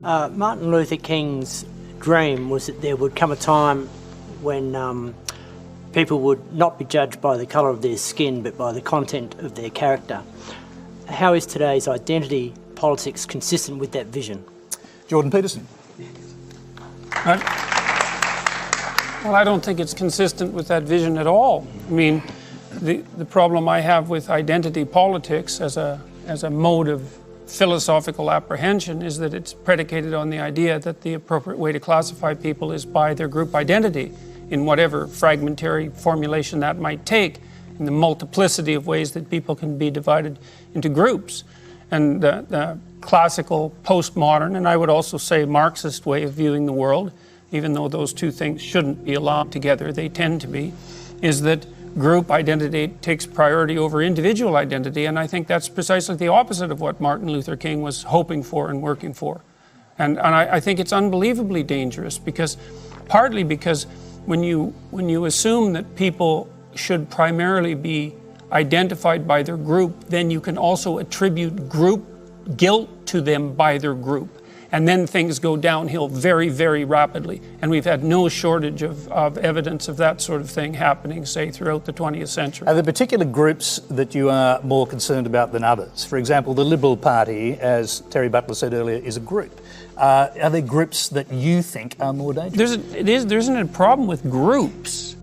Martin Luther King's dream was that there would come a time when people would not be judged by the colour of their skin but by the content of their character. How is today's identity politics consistent with that vision? Jordan Peterson. Well, I don't think it's consistent with that vision at all. I mean, the problem I have with identity politics as a mode of philosophical apprehension is that it's predicated on the idea that the appropriate way to classify people is by their group identity, in whatever fragmentary formulation that might take, in the multiplicity of ways that people can be divided into groups. And the classical postmodern, and I would also say Marxist way of viewing the world, even though those two things shouldn't be allowed together, they tend to be, is that group identity takes priority over individual identity, and I think that's precisely the opposite of what Martin Luther King was hoping for and working for. And I think it's unbelievably dangerous, partly because when you assume that people should primarily be identified by their group, then you can also attribute group guilt to them by their group. And then things go downhill very, very rapidly. And we've had no shortage of evidence of that sort of thing happening, say, throughout the 20th century. Are there particular groups that you are more concerned about than others? For example, the Liberal Party, as Terry Butler said earlier, is a group. Are there groups that you think are more dangerous? There isn't a problem with groups.